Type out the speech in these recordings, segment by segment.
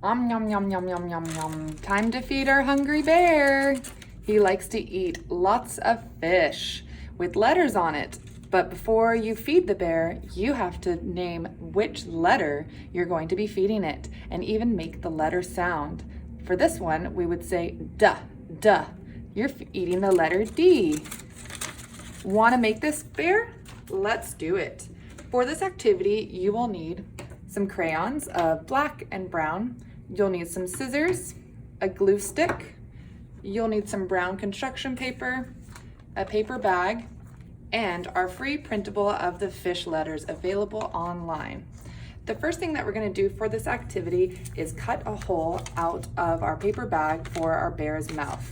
Yum, yum, yum, yum, yum, yum. Time to feed our hungry bear. He likes to eat lots of fish with letters on it. But before you feed the bear, you have to name which letter you're going to be feeding it and even make the letter sound. For this one, we would say duh, duh. You're eating the letter D. Want to make this bear? Let's do it. For this activity, you will need some crayons of black and brown. You'll need some scissors, a glue stick. You'll need some brown construction paper, a paper bag, and our free printable of the fish letters available online. The first thing that we're going to do for this activity is cut a hole out of our paper bag for our bear's mouth.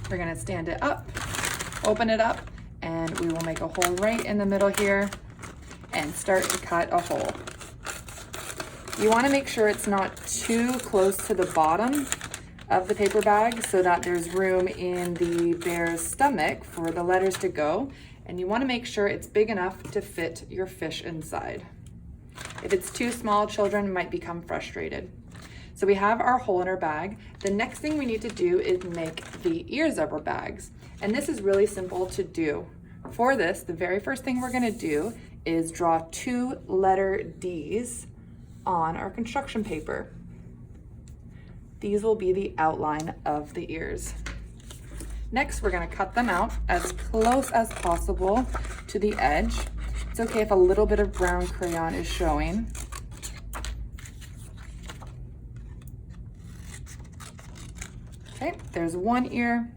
We're going to stand it up, open it up, and we will make a hole right in the middle here and start to cut a hole. You want to make sure it's not too close to the bottom of the paper bag so that there's room in the bear's stomach for the letters to go, and you want to make sure it's big enough to fit your fish inside. If it's too small, children might become frustrated. So we have our hole in our bag. The next thing we need to do is make the ears of our bags, and this is really simple to do. For this, the very first thing we're going to do is draw 2 letter D's on our construction paper. These will be the outline of the ears. Next, we're going to cut them out as close as possible to the edge. It's okay if a little bit of brown crayon is showing. Okay, there's one ear,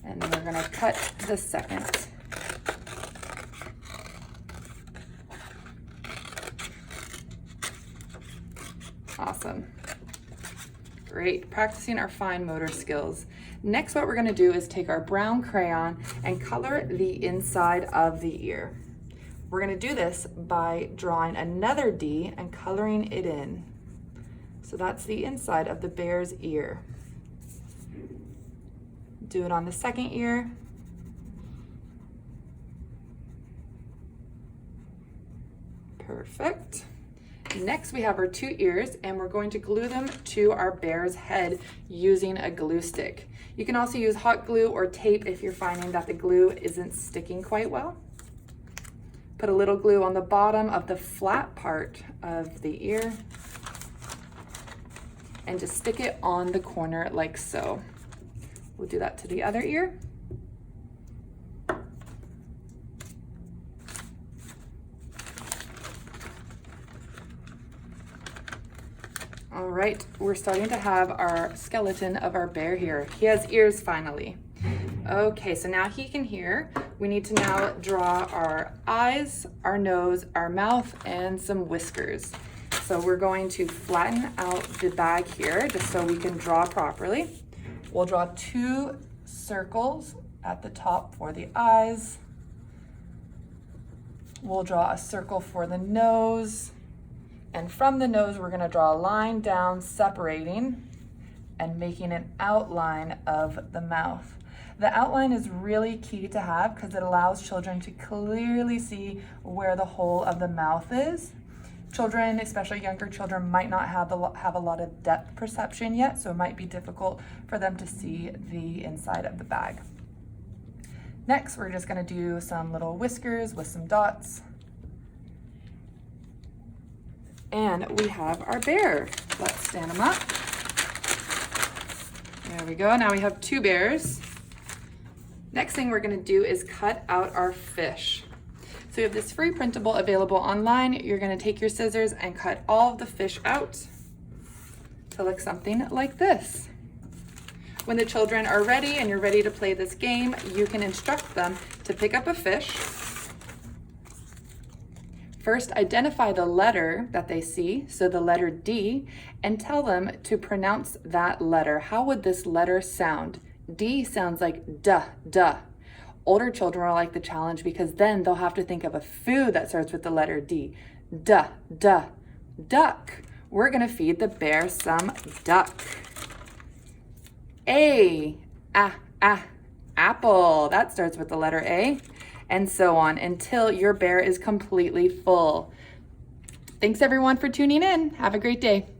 and then we're going to cut the second. Awesome. Great, practicing our fine motor skills. Next, what we're going to do is take our brown crayon and color the inside of the ear. We're going to do this by drawing another D and coloring it in. So that's the inside of the bear's ear. Do it on the second ear. Perfect. Next, we have our 2 ears, and we're going to glue them to our bear's head using a glue stick. You can also use hot glue or tape if you're finding that the glue isn't sticking quite well. Put a little glue on the bottom of the flat part of the ear and just stick it on the corner like so. We'll do that to the other ear. All right, we're starting to have our skeleton of our bear here. He has ears finally. Okay, so now he can hear. We need to now draw our eyes, our nose, our mouth, and some whiskers. So we're going to flatten out the bag here just so we can draw properly. We'll draw 2 circles at the top for the eyes. We'll draw a circle for the nose. And from the nose, we're going to draw a line down, separating and making an outline of the mouth. The outline is really key to have because it allows children to clearly see where the hole of the mouth is. Children, especially younger children, might not have a lot of depth perception yet, so it might be difficult for them to see the inside of the bag. Next, we're just going to do some little whiskers with some dots. And we have our bear. Let's stand him up. There we go. Now we have 2 bears. Next thing we're going to do is cut out our fish. So we have this free printable available online. You're going to take your scissors and cut all of the fish out to look something like this. When the children are ready and you're ready to play this game, you can instruct them to pick up a fish. First, identify the letter that they see, so the letter D, and tell them to pronounce that letter. How would this letter sound? D sounds like duh, duh. Older children will like the challenge because then they'll have to think of a food that starts with the letter D. Duh, duh, duck. We're gonna feed the bear some duck. A, apple. That starts with the letter A. And so on until your bear is completely full. Thanks everyone for tuning in. Have a great day.